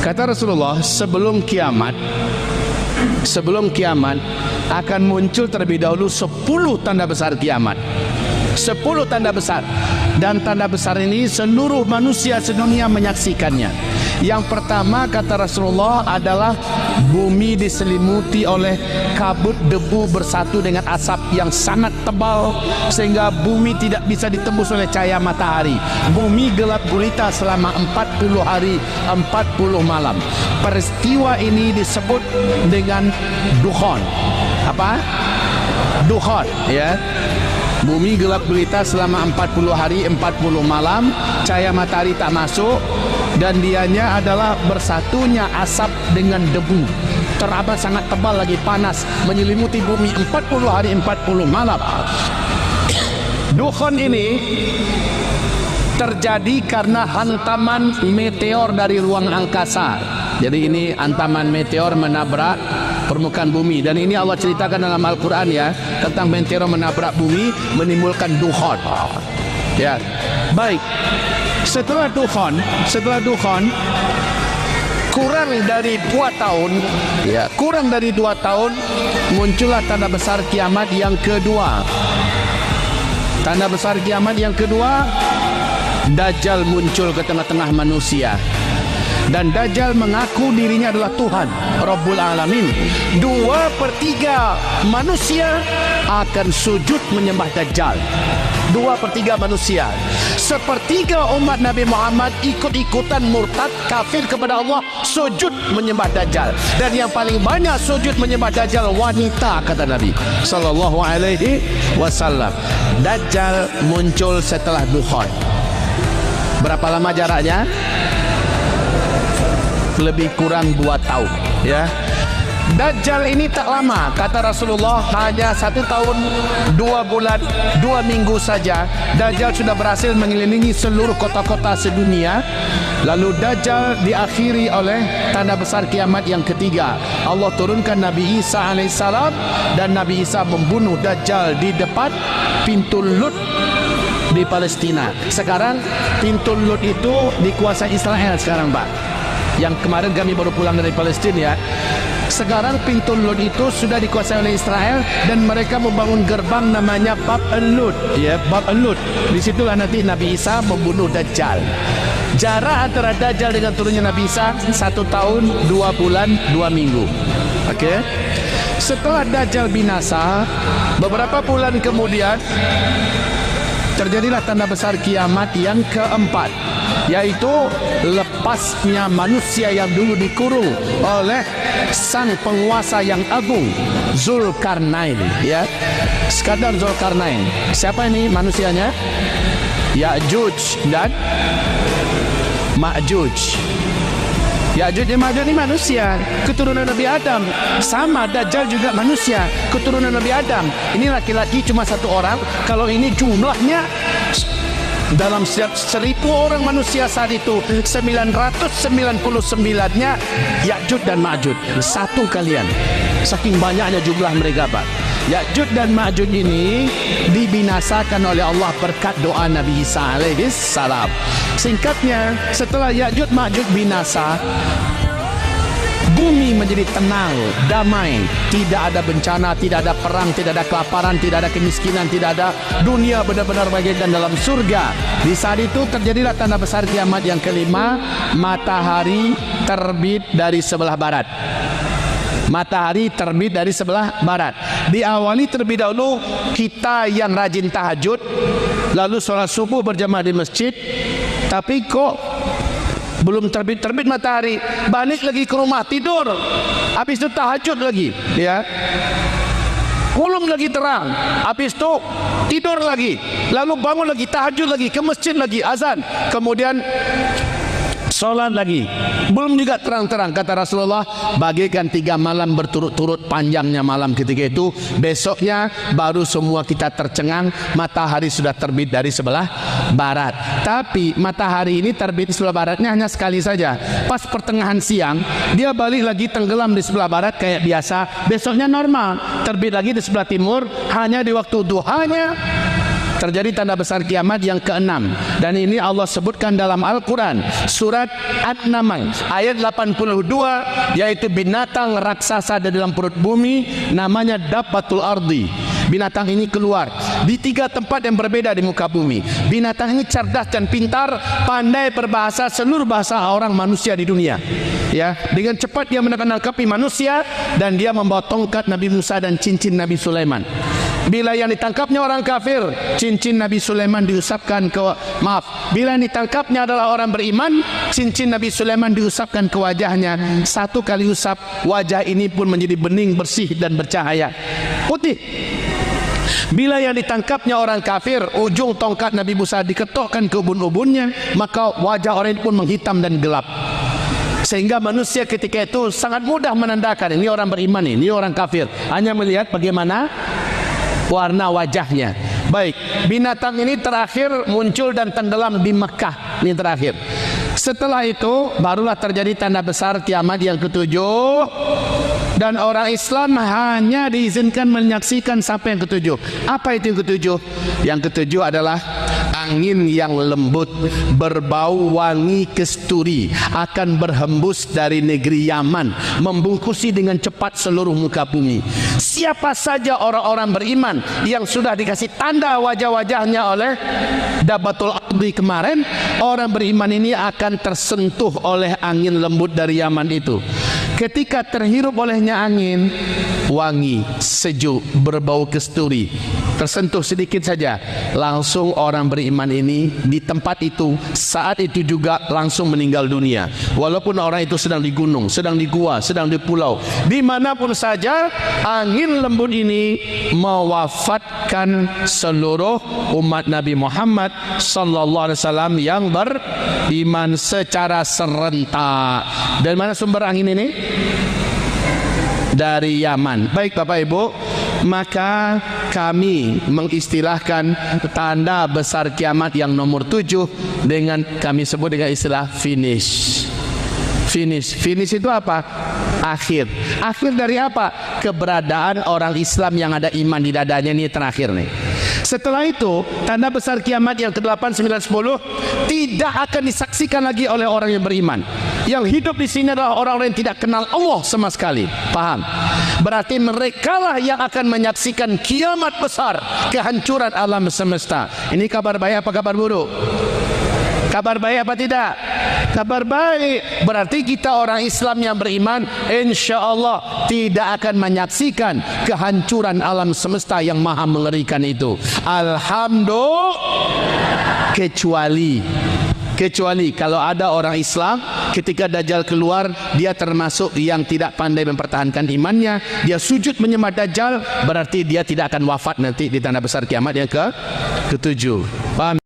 Kata Rasulullah, sebelum kiamat akan muncul terlebih dahulu 10 tanda besar kiamat. 10 tanda besar. Dan tanda besar ini seluruh manusia sedunia menyaksikannya. Yang pertama kata Rasulullah adalah bumi diselimuti oleh kabut debu bersatu dengan asap yang sangat tebal sehingga bumi tidak bisa ditembus oleh cahaya matahari. Bumi gelap gulita selama 40 hari 40 malam. Peristiwa ini disebut dengan dukhon. Apa? Dukhon, ya. Bumi gelap gulita selama 40 hari 40 malam, cahaya matahari tak masuk, dan dianya adalah bersatunya asap dengan debu. Teraba sangat tebal lagi, panas, menyelimuti bumi 40 hari 40 malam. Dukhon ini terjadi karena hantaman meteor dari ruang angkasa. Jadi ini hantaman meteor menabrak permukaan bumi, dan ini Allah ceritakan dalam Al-Quran, ya, tentang meteor menabrak bumi menimbulkan dukhon. Ya, baik. Setelah dukhon kurang dari 2 tahun, ya, kurang dari 2 tahun muncullah tanda besar kiamat yang kedua. Tanda besar kiamat yang kedua, Dajjal muncul ke tengah-tengah manusia. Dan Dajjal mengaku dirinya adalah Tuhan Rabbul Alamin. 2/3 manusia akan sujud menyembah Dajjal. 2/3 manusia. 1/3 umat Nabi Muhammad ikut-ikutan murtad kafir kepada Allah, sujud menyembah Dajjal. Dan yang paling banyak sujud menyembah Dajjal wanita, kata Nabi sallallahu alaihi wasallam. Dajjal muncul setelah dukhon. Berapa lama jaraknya? Lebih kurang 2 tahun, ya. Dajjal ini tak lama, kata Rasulullah, hanya 1 tahun 2 bulan 2 minggu saja Dajjal sudah berhasil mengelilingi seluruh kota-kota sedunia. Lalu Dajjal diakhiri oleh tanda besar kiamat yang ketiga. Allah turunkan Nabi Isa alaihissalam, dan Nabi Isa membunuh Dajjal di depan pintu Lut di Palestina. Sekarang pintu Lut itu dikuasai Israel sekarang, Pak. Yang kemarin kami baru pulang dari Palestina, ya. Sekarang pintu Lut itu sudah dikuasai oleh Israel, dan mereka membangun gerbang namanya Bab al-Lut, ya, Bab al-Lut. Disitulah nanti Nabi Isa membunuh Dajjal. Jarak antara Dajjal dengan turunnya Nabi Isa 1 tahun 2 bulan 2 minggu. Oke. Setelah Dajjal binasa, beberapa bulan kemudian terjadilah tanda besar kiamat yang keempat, yaitu lepasnya manusia yang dulu dikurung oleh sang penguasa yang agung, Zulkarnain, ya. Sekadar Zulkarnain. Siapa ini manusianya? Ya'juj dan Ma'juj. Ya'juj dan Ma'juj ini manusia, keturunan Nabi Adam. Sama, Dajjal juga manusia, keturunan Nabi Adam. Ini laki-laki cuma 1 orang. Kalau ini jumlahnya dalam setiap 1000 orang manusia saat itu, 999-nya Ya'juj dan Ma'juj. 1 kalian. Saking banyaknya jumlah mereka, Pak. Ya'juj dan Ma'juj ini dibinasakan oleh Allah berkat doa Nabi Isa alaihi salam. Singkatnya, setelah Ya'juj Ma'juj binasa, bumi menjadi tenang, damai, tidak ada bencana, tidak ada perang, tidak ada kelaparan, tidak ada kemiskinan, tidak ada, dunia benar-benar bagaikan dalam surga. Di saat itu terjadilah tanda besar kiamat yang kelima, matahari terbit dari sebelah barat. Matahari terbit dari sebelah barat. Diawali terlebih dahulu kita yang rajin tahajud, lalu sholat subuh berjamaah di masjid, tapi kok belum terbit matahari, balik lagi ke rumah tidur, habis itu tahajud lagi, ya, belum lagi terang, habis itu tidur lagi, lalu bangun lagi, tahajud lagi, ke masjid lagi, azan, kemudian sholat lagi, belum juga terang-terang. Kata Rasulullah, bagikan 3 malam berturut-turut panjangnya malam ketika itu. Besoknya baru semua kita tercengang, matahari sudah terbit dari sebelah barat. Tapi matahari ini terbit di sebelah baratnya hanya sekali saja. Pas pertengahan siang, dia balik lagi tenggelam di sebelah barat kayak biasa. Besoknya normal, terbit lagi di sebelah timur, hanya di waktu duhanya terjadi tanda besar kiamat yang keenam, dan ini Allah sebutkan dalam Al-Quran surat An-Naml ayat 82, yaitu binatang raksasa di dalam perut bumi namanya Dabbatul Ardi. Binatang ini keluar di 3 tempat yang berbeda di muka bumi. Binatang ini cerdas dan pintar, pandai berbahasa seluruh bahasa orang manusia di dunia. Ya, dengan cepat dia menangkapi manusia, dan dia membawa tongkat Nabi Musa dan cincin Nabi Sulaiman. Bila yang ditangkapnya orang kafir, cincin Nabi Sulaiman diusapkan ke bila yang ditangkapnya adalah orang beriman, cincin Nabi Sulaiman diusapkan ke wajahnya. 1 kali usap, wajah ini pun menjadi bening, bersih dan bercahaya putih. Bila yang ditangkapnya orang kafir, ujung tongkat Nabi Musa diketukkan ke ubun-ubunnya, maka wajah orang itu pun menghitam dan gelap. Sehingga manusia ketika itu sangat mudah menandakan ini orang beriman, ini orang kafir, hanya melihat bagaimana warna wajahnya. Baik, binatang ini terakhir muncul dan tenggelam di Mekah. Ini terakhir. Setelah itu barulah terjadi tanda besar kiamat yang ke-7, dan orang Islam hanya diizinkan menyaksikan sampai yang ke-7. Apa itu yang ke-7? Yang ke-7 adalah angin yang lembut berbau wangi kesturi akan berhembus dari negeri Yaman, membungkusi dengan cepat seluruh muka bumi. Siapa saja orang-orang beriman yang sudah dikasih tanda wajah-wajahnya oleh Dabbatul Ardi kemarin, orang beriman ini akan tersentuh oleh angin lembut dari Yaman itu. Ketika terhirup olehnya angin, wangi, sejuk, berbau kesturi, tersentuh sedikit saja, langsung orang beriman ini di tempat itu, saat itu juga langsung meninggal dunia. Walaupun orang itu sedang di gunung, sedang di gua, sedang di pulau, dimanapun saja, angin lembut ini mewafatkan seluruh umat Nabi Muhammad sallallahu alaihi wasallam yang beriman secara serentak. Dan mana sumber angin ini? Dari Yaman. Baik Bapak Ibu, maka kami mengistilahkan tanda besar kiamat yang nomor 7 dengan kami sebut dengan istilah finish. Finish itu apa? Akhir. Akhir dari apa? Keberadaan orang Islam yang ada iman di dadanya, ini terakhir nih. Setelah itu, tanda besar kiamat yang ke-8, 9, 10 tidak akan disaksikan lagi oleh orang yang beriman. Yang hidup di sini adalah orang-orang yang tidak kenal Allah sama sekali. Paham? Berarti merekalah yang akan menyaksikan kiamat besar, kehancuran alam semesta. Ini kabar baik apa kabar buruk? Kabar baik apa tidak? Kabar baik. Berarti kita orang Islam yang beriman, insya Allah tidak akan menyaksikan kehancuran alam semesta yang maha mengerikan itu. Alhamdulillah. Kecuali kalau ada orang Islam ketika Dajjal keluar, dia termasuk yang tidak pandai mempertahankan imannya, dia sujud menyembah Dajjal, berarti dia tidak akan wafat nanti di tanda besar kiamat yang ke-7. Paham?